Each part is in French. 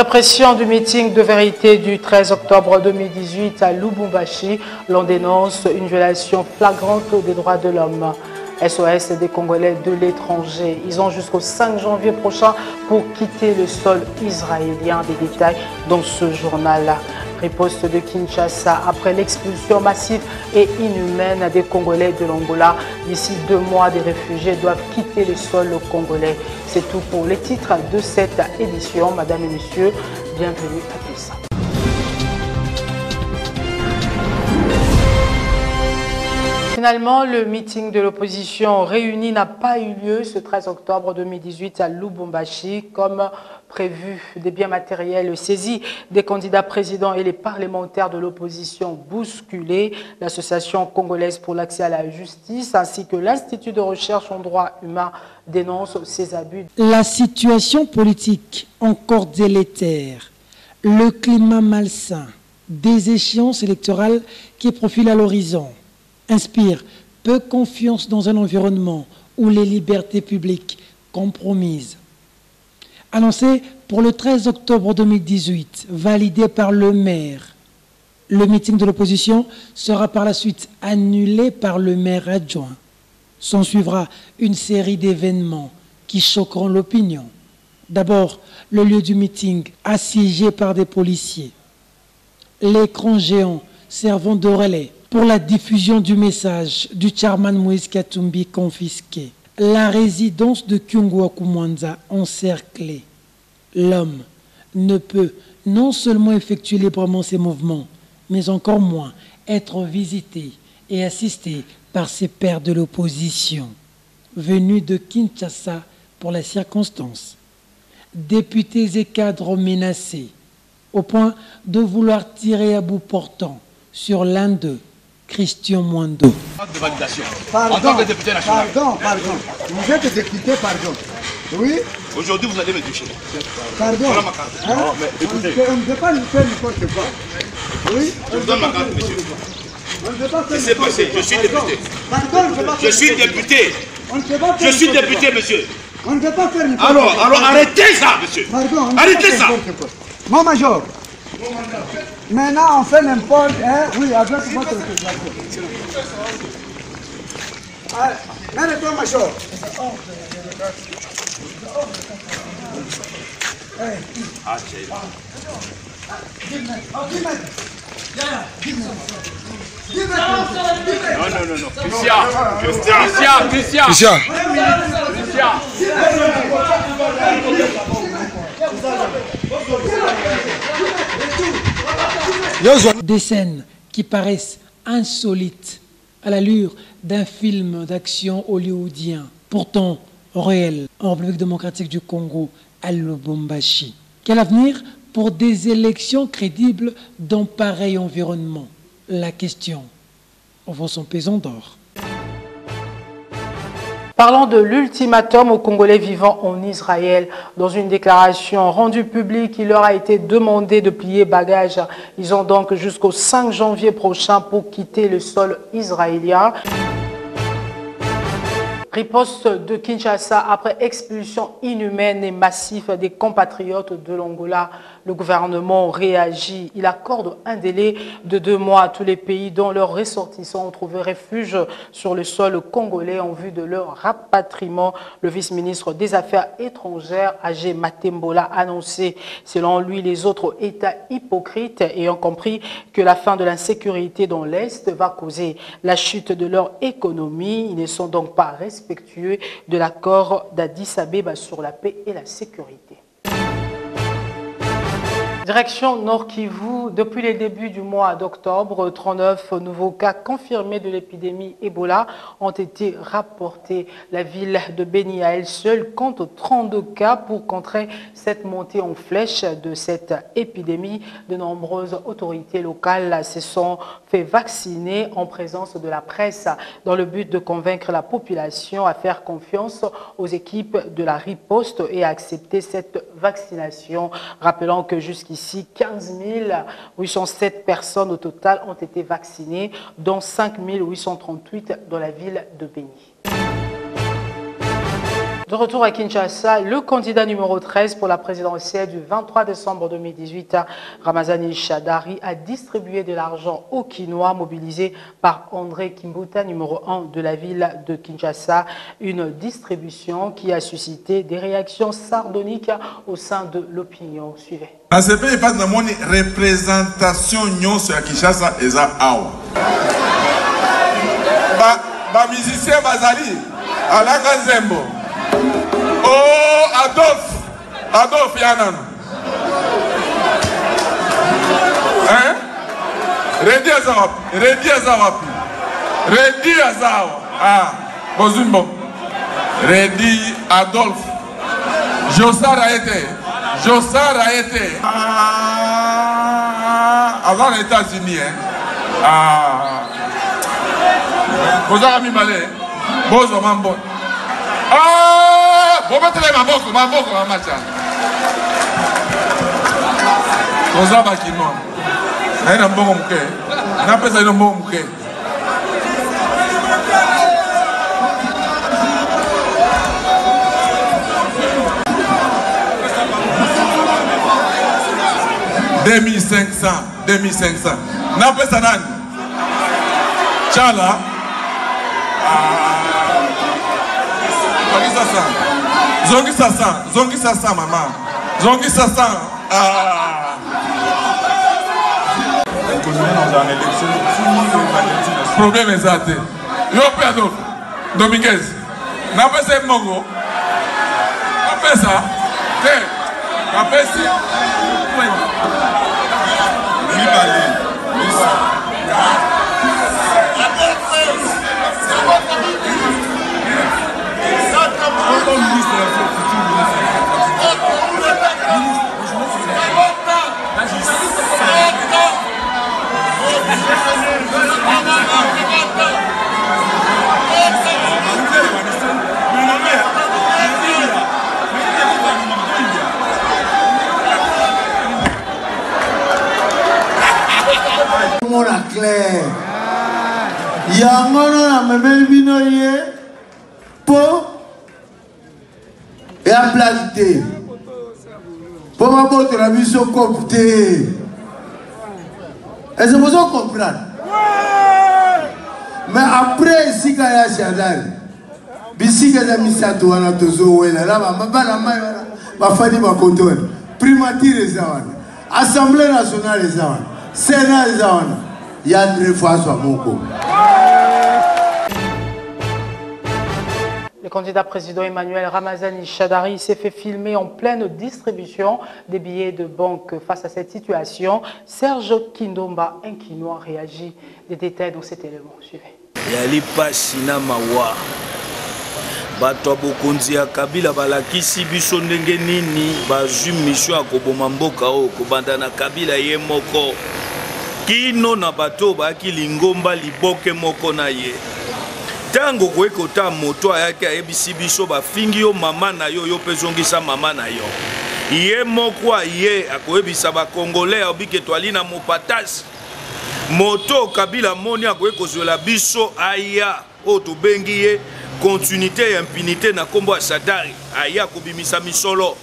répression du meeting de vérité du 13 octobre 2018 à Lubumbashi, l'on dénonce une violation flagrante des droits de l'homme. SOS des Congolais de l'étranger. Ils ont jusqu'au 5 janvier prochain pour quitter le sol israélien. Des détails dans ce journal. Riposte de Kinshasa après l'expulsion massive et inhumaine des Congolais de l'Angola. D'ici 2 mois, des réfugiés doivent quitter le sol congolais. C'est tout pour les titres de cette édition. Madame et messieurs, bienvenue à tous. Finalement, le meeting de l'opposition réunie n'a pas eu lieu ce 13 octobre 2018 à Lubumbashi comme prévu. Des biens matériels saisis, des candidats présidents et les parlementaires de l'opposition bousculés, l'Association congolaise pour l'accès à la justice ainsi que l'Institut de recherche en droits humains dénoncent ces abus. La situation politique encore délétère, le climat malsain, des échéances électorales qui profilent à l'horizon, inspire peu confiance dans un environnement où les libertés publiques compromises. Annoncé pour le 13 octobre 2018, validé par le maire, le meeting de l'opposition sera par la suite annulé par le maire adjoint. S'en suivra une série d'événements qui choqueront l'opinion. D'abord, le lieu du meeting assiégé par des policiers. L'écran géant servant de relais pour la diffusion du message du chairman Moïse Katumbi confisqué. La résidence de Kyungwa Kumwanza encerclée. L'homme ne peut non seulement effectuer librement ses mouvements, mais encore moins être visité et assisté par ses pairs de l'opposition, venus de Kinshasa pour la circonstance. Députés et cadres menacés, au point de vouloir tirer à bout portant sur l'un d'eux, Christian Mwando. De validation. Pardon, en tant que député national. pardon. Vous êtes député, pardon. Oui. Aujourd'hui, vous allez me toucher. Pardon. Voilà ma carte. Hein? Non, mais écoutez. On ne peut pas nous faire n'importe quoi. Oui. Je vous donne ma carte, monsieur. On ne peut pas faire Laissez passer, je suis député. Pardon, on ne peut pas Je faire suis député. On ne peut pas faire Je suis n'importe député, monsieur. quoi. On ne peut pas faire n'importe quoi. Alors arrêtez ça, monsieur. Pardon, on ne peut Arrêtez pas faire ça. n'importe quoi. Mon major. Maintenant, on fait n'importe quoi. Hein? Oui, avec votre autorisation. Arrête-toi, major. Non. Christian. Des scènes qui paraissent insolites à l'allure d'un film d'action hollywoodien, pourtant réel en République démocratique du Congo, à Lubumbashi. Quel avenir pour des élections crédibles dans pareil environnement? La question vaut son pesant d'or. Parlant de l'ultimatum aux Congolais vivant en Israël, dans une déclaration rendue publique, il leur a été demandé de plier bagages. Ils ont donc jusqu'au 5 janvier prochain pour quitter le sol israélien. Riposte de Kinshasa après expulsion inhumaine et massive des compatriotes de l'Angola. Le gouvernement réagit. Il accorde un délai de 2 mois à tous les pays dont leurs ressortissants ont trouvé refuge sur le sol congolais en vue de leur rapatriement. Le vice-ministre des Affaires étrangères, Agé Matembola, a annoncé. Selon lui, les autres États hypocrites ayant compris que la fin de l'insécurité dans l'Est va causer la chute de leur économie. Ils ne sont donc pas respectueux de l'accord d'Addis Abeba sur la paix et la sécurité. Direction Nord Kivu, depuis les débuts du mois d'octobre, 39 nouveaux cas confirmés de l'épidémie Ebola ont été rapportés. La ville de Beni à elle seule compte 32 cas pour contrer cette montée en flèche de cette épidémie. De nombreuses autorités locales se sont fait vacciner en présence de la presse dans le but de convaincre la population à faire confiance aux équipes de la riposte et à accepter cette vaccination. Rappelons que jusqu'ici, 15 807 personnes au total ont été vaccinées, dont 5 838 dans la ville de Beni. De retour à Kinshasa, le candidat numéro 13 pour la présidentielle du 23 décembre 2018, Ramazani Shadari, a distribué de l'argent aux Kinois mobilisés par André Kimbuta, numéro 1 de la ville de Kinshasa. Une distribution qui a suscité des réactions sardoniques au sein de l'opinion. Suivez. Dans ce pays, il n'y a pas de représentation à Kinshasa et à Awa. Les musiciens Bazali, Alaka Zembo. Oh, Adolphe Yanan. Hein? Redi Azawapi. Redi Azawa. Ah, Bozumbo. Redi Adolphe. Jossar a été. Avant les États-Unis, hein? Ah. Vous avez mis malé. Bozo Mambo. Ah! Vous mettez les maboko, macha. Vous avez qui non? Il y a un bon mouké. Il y a un bon mouké. $2,500. N'a pas ça nan. Chala. Zongi Sasa, maman. Zongi Sasa. Problème est ça. Yo perdo. Dominguez. N'a pas ça mongo. N'a pas ça. N'a pas ça. Mona clair. Yangono na memel binoye po et à planter. Pour ma botte la mission coptée. Et c'est pour ça comprendre. Mais après, si il y a Shadari, si il y a Misato, on a toujours là, ma famille va compter. Primature les Zawana, Assemblée nationale les Zawana, Sénat les Zawana, il y a André François Moko. Le candidat président Emmanuel Ramazani Shadari s'est fait filmer en pleine distribution des billets de banque. Face à cette situation, Serge Kindomba, un Kinois, réagit. Des détails dans cet élément. Suivez. Yali Pasina Mawa. Bato bokonzi ya Kabila balakisi biso ndenge nini bazwi mission ya koboma mboka o kobanda na Kabila ye moko. Kino na bato baki lingomba liboke moko na ye. Tango kwekota moto ayaki ayebisi biso bafingi yo mama na yo yo pezongisa mama na yo. Ye moko ye akoyebisa ba Congolais obike twali na mopatasi. Moto Kabila moni akoyekozwela biso aya o to bengi ye continuité et impunité na kombo ya Shadari aya kobimisa misolo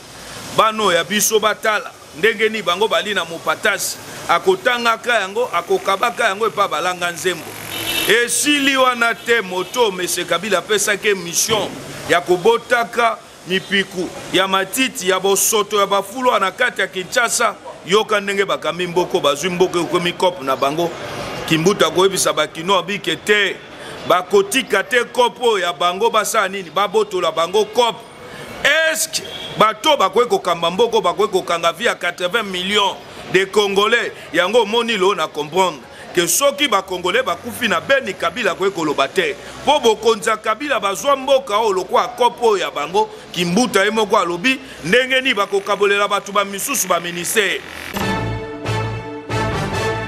bano ya biso batala ndenge ni bango bali na mopatasi akotangaka yango akokabaka yango epa balanga nzembo esili wana te moto Monsieur Kabila pesake mission ya kobotaka mipiku ya matiti ya bosoto ya bafulo na kati ya Kinshasa yoka ndenge bakami mboko bazwi mboko ko mikop na bango Kimbuta koyebisa bakino abike te bakotika te kopo ya bango basa nini babotola bango kop est-ce bato bakoye kokamba mboko bakoye kokanga via 80 millions de Congolais yango moni lo na comprendre que soki ba Congolais bakufi na beni Kabila koye koloba te po bokonza Kabila bazwa mboka o lokwa kopo ya bango Kimbuta emoko alobi ndenge ni bakokabolela batu ba misusu ba ministère.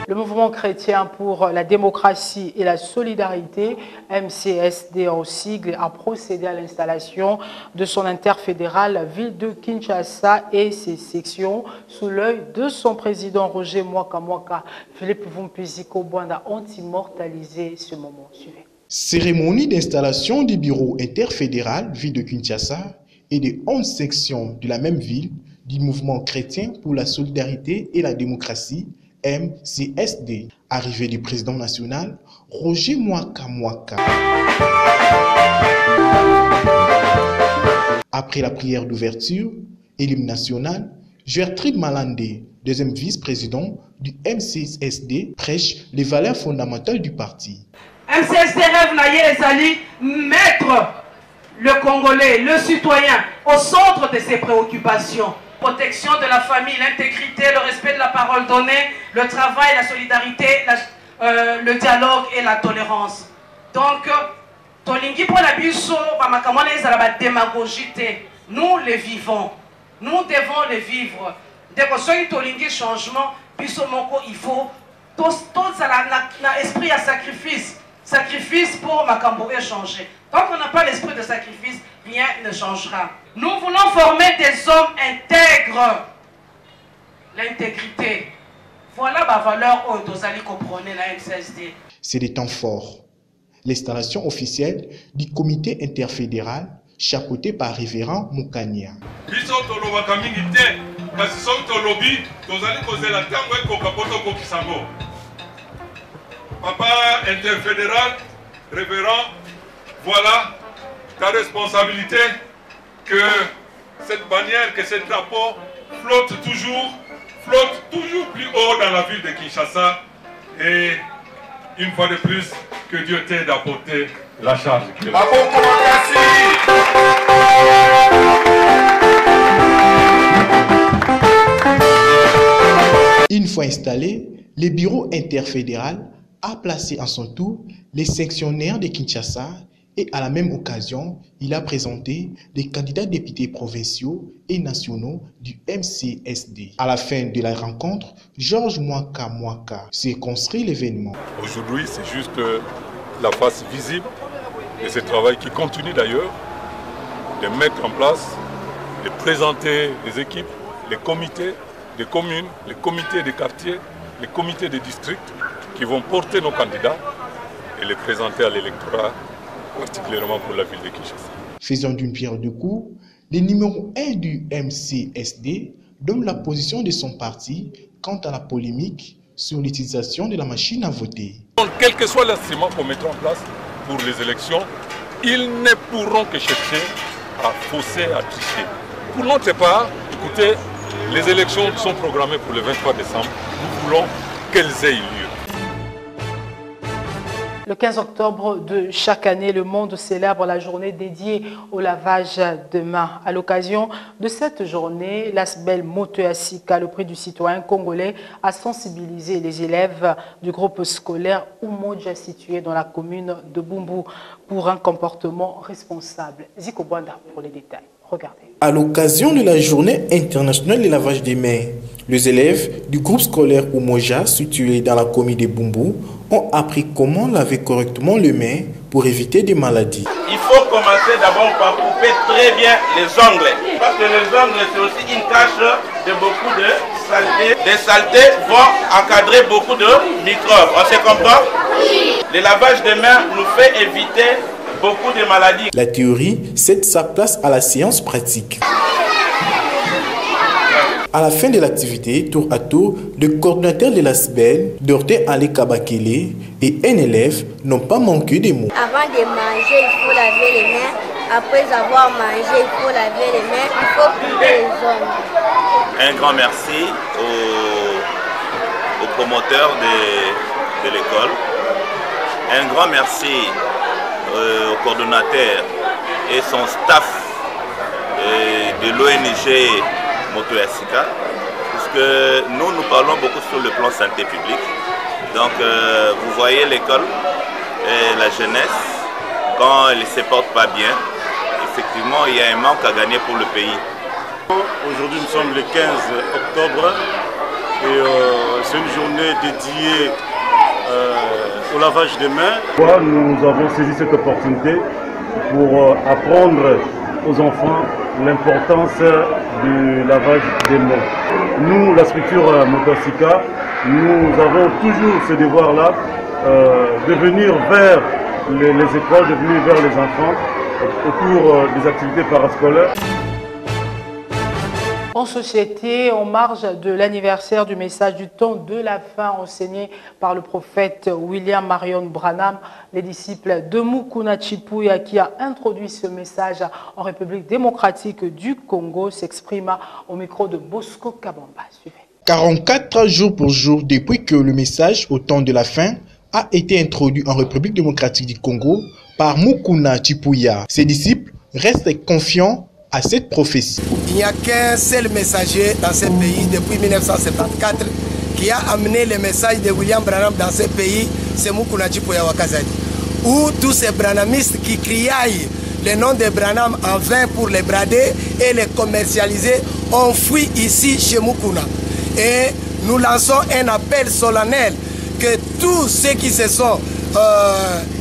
Le mouvement chrétien pour la démocratie et la solidarité, MCSD en sigle, a procédé à l'installation de son interfédéral ville de Kinshasa et ses sections sous l'œil de son président Roger Mwaka. Philippe Vumpiziko Bwanda ont immortalisé ce moment. Suivez. Cérémonie d'installation du bureau interfédéral ville de Kinshasa et de 11 sections de la même ville du mouvement chrétien pour la solidarité et la démocratie, MCSD. Arrivée du président national, Roger Mwaka. Après la prière d'ouverture et l'hymne national, Gertrude Malandé, deuxième vice-président du MCSD, prêche les valeurs fondamentales du parti. MCSD rêve naïe ezali mettre le Congolais, le citoyen, au centre de ses préoccupations. Protection de la famille, l'intégrité, le respect de la parole donnée, le travail, la solidarité, le dialogue et la tolérance. Donc, tolingi pour la biso, la démagogie, nous les vivons. Nous devons les vivre. Dès que ce tolingi changement, biso moko, il faut tout l'esprit à sacrifice. Sacrifice pour Makambo échanger. Tant qu'on n'a pas l'esprit de sacrifice, rien ne changera. Nous voulons former des hommes intègres. L'intégrité. Voilà ma valeur au Dosali comprenez la MCSD. C'est des temps forts. L'installation officielle du comité interfédéral, chapeauté par révérend Moukania. Papa interfédéral, révérend, voilà ta responsabilité, que cette bannière, que ce drapeau flotte toujours plus haut dans la ville de Kinshasa. Et une fois de plus, que Dieu t'aide à porter la charge. Une fois installé, le bureau interfédéral a placé en son tour les sectionnaires de Kinshasa et à la même occasion, il a présenté les candidats députés provinciaux et nationaux du MCSD. À la fin de la rencontre, Georges Mwaka s'est construit l'événement. Aujourd'hui, c'est juste la face visible de ce travail qui continue d'ailleurs, de mettre en place, de présenter les équipes, les comités des communes, les comités des quartiers, les comités des districts qui vont porter nos candidats et les présenter à l'électorat, particulièrement pour la ville de Kinshasa. Faisant d'une pierre deux coups, le numéro 1 du MCSD donne la position de son parti quant à la polémique sur l'utilisation de la machine à voter. Donc, quel que soit l'instrument qu'on mettra en place pour les élections, ils ne pourront que chercher à fausser, à tricher. Pour notre part, écoutez, les élections sont programmées pour le 23 décembre. Nous voulons qu'elles aient lieu. Le 15 octobre de chaque année, le monde célèbre la journée dédiée au lavage de mains. À l'occasion de cette journée, l'ASBEL Motoasika, le prix du citoyen congolais, a sensibilisé les élèves du groupe scolaire Umoja situé dans la commune de Bumbu pour un comportement responsable. Ziko Bwanda pour les détails. Regardez. À l'occasion de la journée internationale du lavage des mains, les élèves du groupe scolaire Umoja situé dans la commune de Bumbu ont appris comment laver correctement les mains pour éviter des maladies. Il faut commencer d'abord par couper très bien les ongles. Parce que les ongles, c'est aussi une cache de beaucoup de saletés. Les saletés vont encadrer beaucoup de microbes. On se comprend? Le lavage des mains nous fait éviter beaucoup de maladies. La théorie cède sa place à la séance pratique. À la fin de l'activité, tour à tour, le coordinateur de l'ASBEL, Dr Ali Kabakele, et un élève n'ont pas manqué de mots. Avant de manger, il faut laver les mains. Après avoir mangé, il faut laver les mains. Il faut couper les ongles. Un grand merci aux promoteurs de l'école. Un grand merci au coordonnateur et son staff de l'ONG Motoasika, puisque nous parlons beaucoup sur le plan santé publique. Donc vous voyez l'école et la jeunesse, quand elle ne se porte pas bien, effectivement il y a un manque à gagner pour le pays. Aujourd'hui nous sommes le 15 octobre et c'est une journée dédiée au lavage des mains. Nous avons saisi cette opportunité pour apprendre aux enfants l'importance du lavage des mains. Nous, la structure Motoasika, nous avons toujours ce devoir-là de venir vers les écoles, de venir vers les enfants autour des activités parascolaires. En société, en marge de l'anniversaire du message du temps de la fin enseigné par le prophète William Marion Branham, les disciples de Mukuna Chipuya qui a introduit ce message en République démocratique du Congo s'exprima au micro de Bosco Kabamba. Suivez. 44 jours pour jour depuis que le message au temps de la fin a été introduit en République démocratique du Congo par Mukuna Chipuya. Ses disciples restent confiants à cette prophétie. Il n'y a qu'un seul messager dans ce pays depuis 1974 qui a amené le message de William Branham dans ce pays, c'est Mukuna Chipuya Wakazadi. Où tous ces branhamistes qui criaillent le nom de Branham en vain pour les brader et les commercialiser ont fui ici chez Mukuna. Et nous lançons un appel solennel que tous ceux qui se sont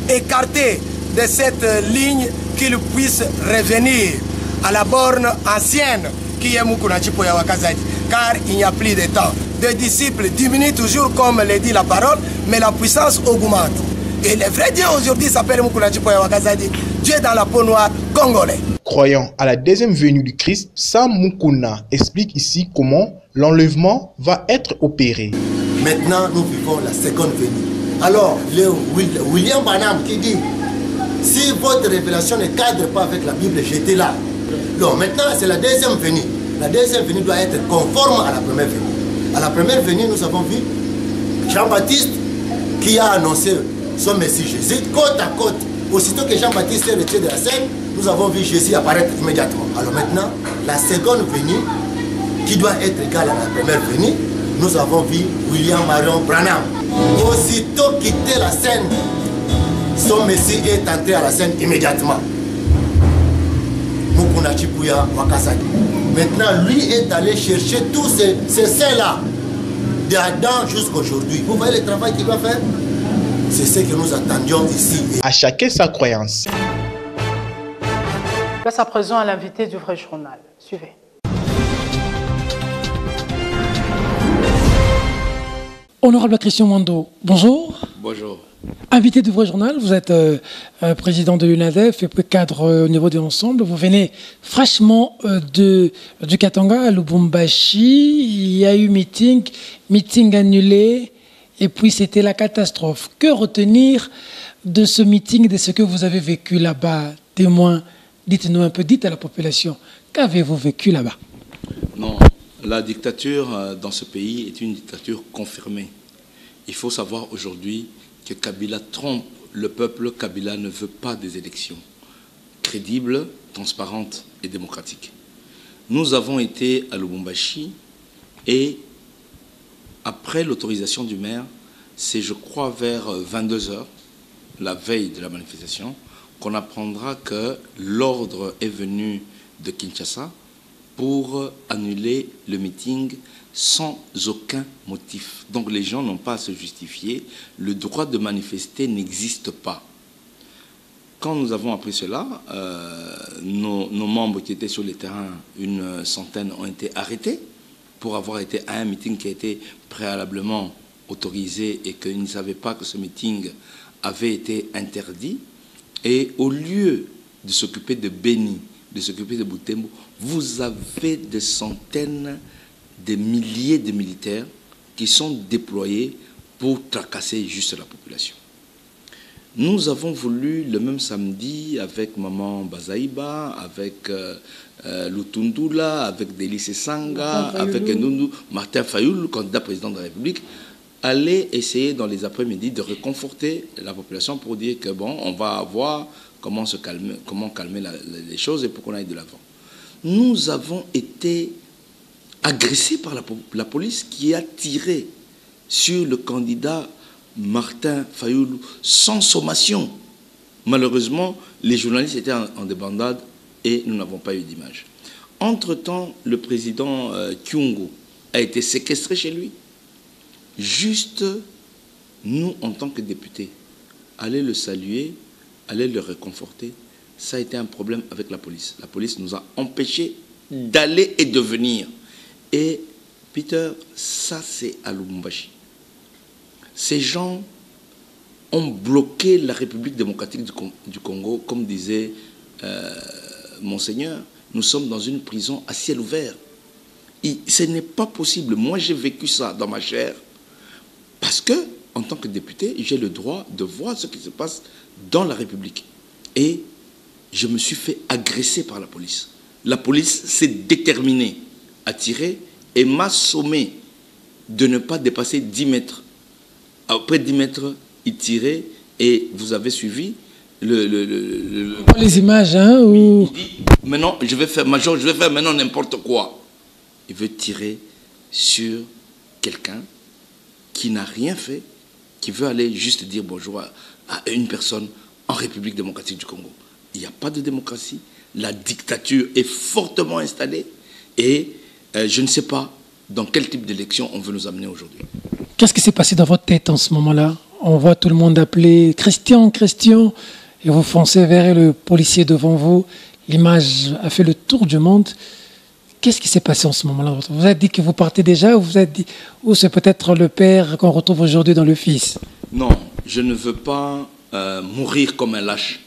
écartés de cette ligne qu'ils puissent revenir à la borne ancienne qui est Mukuna Chipuya Wakazadi, car il n'y a plus de temps. Les disciples diminuent toujours comme le dit la parole, mais la puissance augmente. Et le vrai Dieu aujourd'hui s'appelle Mukuna Chipuya Wakazadi, Dieu dans la peau noire congolais. Croyant à la deuxième venue du Christ, Sam Mukuna explique ici comment l'enlèvement va être opéré. Maintenant, nous vivons la seconde venue. Alors, William Branham qui dit, si votre révélation ne cadre pas avec la Bible, j'étais là. Donc maintenant, c'est la deuxième venue. La deuxième venue doit être conforme à la première venue. À la première venue, nous avons vu Jean-Baptiste qui a annoncé son Messie Jésus côte à côte. Aussitôt que Jean-Baptiste est retiré de la scène, nous avons vu Jésus apparaître immédiatement. Alors maintenant, la seconde venue, qui doit être égale à la première venue, nous avons vu William Marion Branham. Aussitôt quitté la scène, son Messie est entré à la scène immédiatement. Mukuna Chipuya Wakazadi. Maintenant, lui est allé chercher tous ces saints-là, d'Adam jusqu'à aujourd'hui. Vous voyez le travail qu'il va faire? C'est ce que nous attendions ici. À chacun sa croyance. Place à présent à l'invité du Vrai Journal. Suivez. Honorable Christian Mwando, bonjour. Bonjour. Invité du Vrai Journal, vous êtes président de l'UNADEF et puis cadre au niveau de l'ensemble. Vous venez fraîchement du Katanga à Lubumbashi. Il y a eu meeting annulé et puis c'était la catastrophe. Que retenir de ce meeting, de ce que vous avez vécu là-bas? Témoin, dites-nous un peu, dites à la population, qu'avez-vous vécu là-bas? Non, la dictature dans ce pays est une dictature confirmée. Il faut savoir aujourd'hui que Kabila trompe le peuple. Kabila ne veut pas des élections crédibles, transparentes et démocratiques. Nous avons été à Lubumbashi et après l'autorisation du maire, c'est je crois vers 22 h, la veille de la manifestation, qu'on apprendra que l'ordre est venu de Kinshasa pour annuler le meeting sans aucun motif. Donc les gens n'ont pas à se justifier. Le droit de manifester n'existe pas. Quand nous avons appris cela, nos membres qui étaient sur le terrain, une centaine, ont été arrêtés pour avoir été à un meeting qui a été préalablement autorisé et qu'ils ne savaient pas que ce meeting avait été interdit. Et au lieu de s'occuper de Beni, de s'occuper de Butembo, vous avez des centaines, des milliers de militaires qui sont déployés pour tracasser juste la population. Nous avons voulu le même samedi avec Maman Bazaïba, avec Lutundula, avec Délice Sanga, avec Martin Fayoul, candidat président de la République, aller essayer dans les après-midi de réconforter la population pour dire que bon, on va voir comment calmer les choses et pour qu'on aille de l'avant. Nous avons été agressés par la police qui a tiré sur le candidat Martin Fayoulou sans sommation. Malheureusement, les journalistes étaient en débandade et nous n'avons pas eu d'image. Entre-temps, le président Kyungu a été séquestré chez lui. Juste, nous, en tant que députés, aller le saluer, aller le réconforter, ça a été un problème avec la police. La police nous a empêchés d'aller et de venir. Et Peter, ça c'est à Lubumbashi. Ces gens ont bloqué la République démocratique du Congo, comme disait Monseigneur, nous sommes dans une prison à ciel ouvert. Et ce n'est pas possible. Moi, j'ai vécu ça dans ma chair parce que, en tant que député, j'ai le droit de voir ce qui se passe dans la République. Et je me suis fait agresser par la police. La police s'est déterminée à tirer et m'a sommé de ne pas dépasser 10 mètres. Après 10 mètres, il tirait et vous avez suivi les images, hein, ou... Il dit, maintenant, je vais faire, Major, je vais faire maintenant n'importe quoi. Il veut tirer sur quelqu'un qui n'a rien fait, qui veut aller juste dire bonjour à une personne en République démocratique du Congo. Il n'y a pas de démocratie. La dictature est fortement installée et je ne sais pas dans quel type d'élection on veut nous amener aujourd'hui. Qu'est-ce qui s'est passé dans votre tête en ce moment-là? On voit tout le monde appeler Christian, Christian, et vous foncez vers le policier devant vous. L'image a fait le tour du monde. Qu'est-ce qui s'est passé en ce moment-là? Vous avez dit que vous partez déjà, ou vous avez dit, ou c'est peut-être le père qu'on retrouve aujourd'hui dans le fils? Non, je ne veux pas mourir comme un lâche.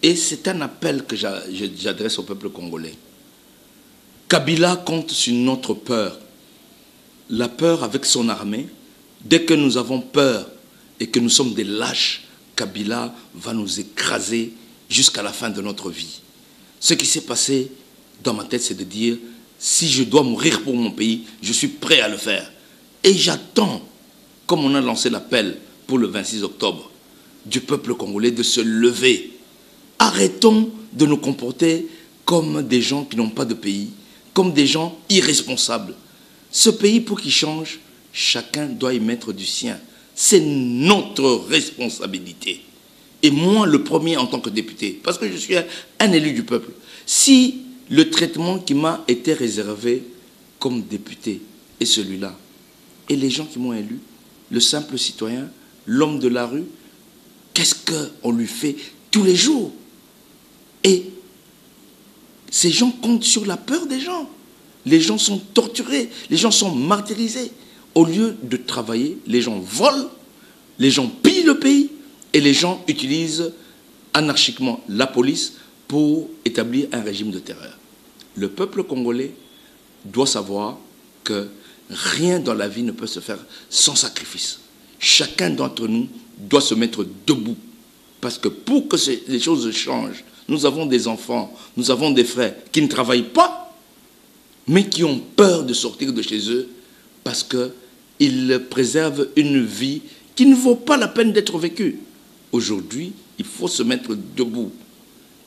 Et c'est un appel que j'adresse au peuple congolais. Kabila compte sur notre peur. La peur avec son armée. Dès que nous avons peur et que nous sommes des lâches, Kabila va nous écraser jusqu'à la fin de notre vie. Ce qui s'est passé dans ma tête, c'est de dire, si je dois mourir pour mon pays, je suis prêt à le faire. Et j'attends, comme on a lancé l'appel pour le 26 octobre, du peuple congolais de se lever. Arrêtons de nous comporter comme des gens qui n'ont pas de pays, comme des gens irresponsables. Ce pays, pour qu'il change, chacun doit y mettre du sien. C'est notre responsabilité. Et moi, le premier en tant que député, parce que je suis un élu du peuple, si le traitement qui m'a été réservé comme député est celui-là, et les gens qui m'ont élu, le simple citoyen, l'homme de la rue, qu'est-ce qu'on lui fait tous les jours? Et ces gens comptent sur la peur des gens. Les gens sont torturés, les gens sont martyrisés. Au lieu de travailler, les gens volent, les gens pillent le pays et les gens utilisent anarchiquement la police pour établir un régime de terreur. Le peuple congolais doit savoir que rien dans la vie ne peut se faire sans sacrifice. Chacun d'entre nous doit se mettre debout. Parce que pour que les choses changent, nous avons des enfants, nous avons des frères qui ne travaillent pas, mais qui ont peur de sortir de chez eux parce qu'ils préservent une vie qui ne vaut pas la peine d'être vécue. Aujourd'hui, il faut se mettre debout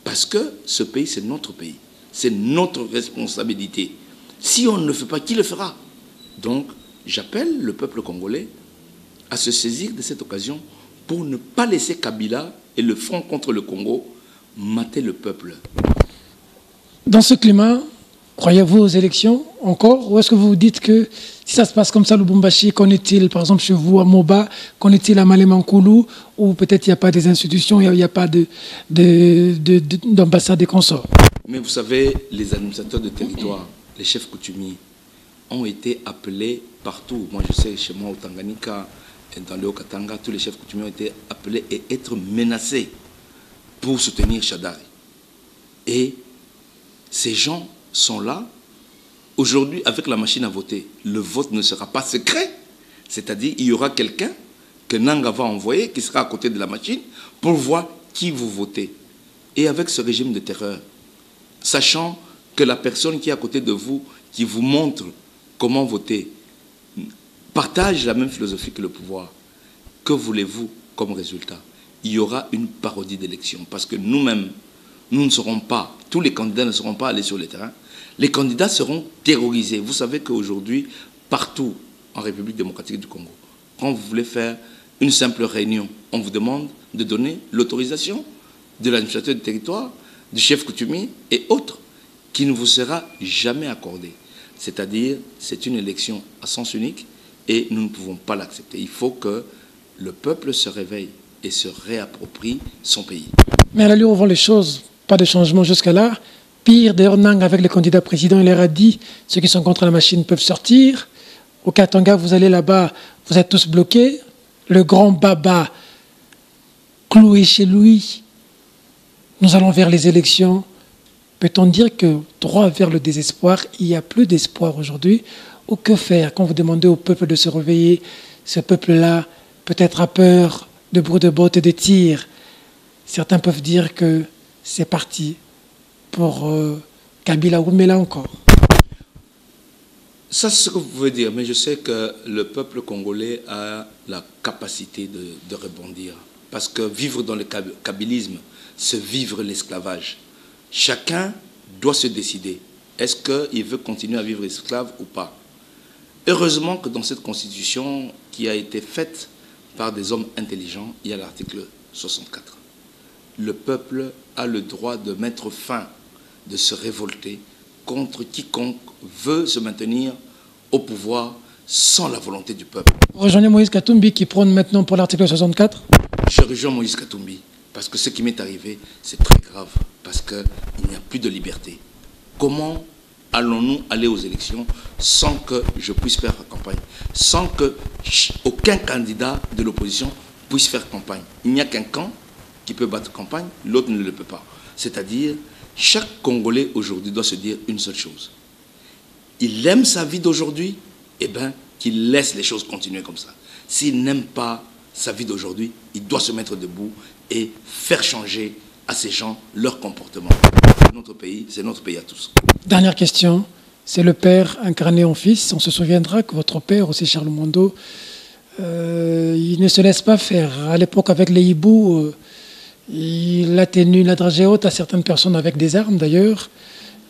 parce que ce pays, c'est notre pays. C'est notre responsabilité. Si on ne le fait pas, qui le fera? Donc, j'appelle le peuple congolais à se saisir de cette occasion pour ne pas laisser Kabila et le Front contre le Congo mater le peuple. Dans ce climat, croyez-vous aux élections encore? Ou est-ce que vous vous dites que si ça se passe comme ça, Lubumbashi, qu'en est-il par exemple chez vous à Moba, qu'en est-il à Malemankulu, ou peut-être il n'y a pas des institutions, il n'y a pas d'ambassade et consorts? Mais vous savez, les administrateurs de territoire, les chefs coutumiers, ont été appelés partout. Moi je sais, chez moi au Tanganyika, et dans le Haut-Katanga, tous les chefs coutumiers ont été appelés et être menacés pour soutenir Shadari. Et ces gens sont là. Aujourd'hui, avec la machine à voter, le vote ne sera pas secret. C'est-à-dire, il y aura quelqu'un que Nanga va envoyer, qui sera à côté de la machine, pour voir qui vous votez. Et avec ce régime de terreur, sachant que la personne qui est à côté de vous, qui vous montre comment voter, partage la même philosophie que le pouvoir, que voulez-vous comme résultat? Il y aura une parodie d'élection. Parce que nous-mêmes, nous ne serons pas, tous les candidats ne seront pas allés sur le terrain. Les candidats seront terrorisés. Vous savez qu'aujourd'hui, partout en République démocratique du Congo, quand vous voulez faire une simple réunion, on vous demande de donner l'autorisation de l'administrateur du territoire, du chef coutumier et autres, qui ne vous sera jamais accordée. C'est-à-dire, c'est une élection à sens unique et nous ne pouvons pas l'accepter. Il faut que le peuple se réveille et se réapproprie son pays. Mais à l'allure où vont les choses, pas de changement jusqu'à là. Pire, d'ailleurs, Nang, avec les candidats présidents, il leur a dit, ceux qui sont contre la machine peuvent sortir. Au Katanga, vous allez là-bas, vous êtes tous bloqués. Le grand Baba, cloué chez lui, Nous allons vers les élections. Peut-on dire que droit vers le désespoir, il n'y a plus d'espoir aujourd'hui? Ou que faire quand vous demandez au peuple de se réveiller? Ce peuple-là peut-être a peur de bruit de bottes et de tirs. Certains peuvent dire que c'est parti pour Kabila ou Mela encore. Ça, c'est ce que vous pouvez dire, mais je sais que le peuple congolais a la capacité de rebondir. Parce que vivre dans le kabylisme, c'est vivre l'esclavage. Chacun doit se décider. Est-ce qu'il veut continuer à vivre esclave ou pas? Heureusement que dans cette constitution qui a été faite par des hommes intelligents, il y a l'article 64. Le peuple a le droit de mettre fin, de se révolter contre quiconque veut se maintenir au pouvoir sans la volonté du peuple. Rejoignez Moïse Katumbi qui prône maintenant pour l'article 64. Je rejoins Moïse Katumbi parce que ce qui m'est arrivé, c'est très grave, parce qu'il n'y a plus de liberté. Comment allons-nous aller aux élections sans que je puisse faire campagne, sans que aucun candidat de l'opposition puisse faire campagne? Il n'y a qu'un camp qui peut battre campagne, l'autre ne le peut pas. C'est-à-dire, chaque Congolais aujourd'hui doit se dire une seule chose. Il aime sa vie d'aujourd'hui, eh bien, qu'il laisse les choses continuer comme ça. S'il n'aime pas sa vie d'aujourd'hui, il doit se mettre debout et faire changer à ces gens leur comportement. C'est notre pays à tous. Dernière question, c'est le père incarné en fils. On se souviendra que votre père, aussi Charles Mondo, il ne se laisse pas faire. À l'époque, avec les hiboux, il a tenu la dragée haute à certaines personnes avec des armes d'ailleurs.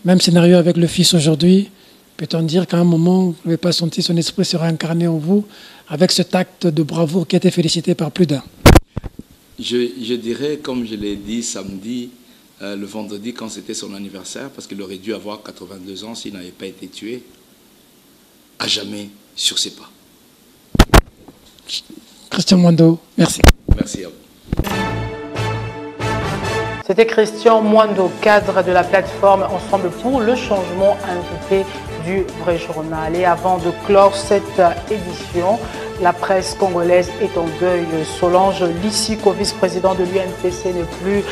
Même scénario avec le fils aujourd'hui. Peut-on dire qu'à un moment, vous n'avez pas senti son esprit se réincarner en vous avec cet acte de bravoure qui a été félicité par plus d'un? Je dirais, comme je l'ai dit samedi, le vendredi, quand c'était son anniversaire, parce qu'il aurait dû avoir 82 ans s'il n'avait pas été tué, à jamais sur ses pas. Christian Mwando, merci. Merci à vous. C'était Christian Mwando, cadre de la plateforme Ensemble pour le changement, invité du Vrai Journal. Et avant de clore cette édition, la presse congolaise est en deuil. Solange Lissiko, vice-président de l'UNPC, n'est plus.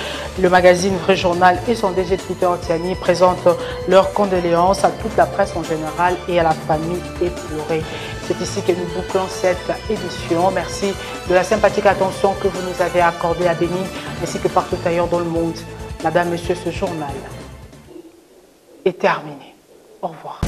Le magazine Vrai Journal et son DG Twitter Tiani présentent leurs condoléances à toute la presse en général et à la famille éplorée. C'est ici que nous bouclons cette édition. Merci de la sympathique attention que vous nous avez accordée à Béni, ainsi que partout ailleurs dans le monde. Madame, Monsieur, ce journal est terminé. Au revoir.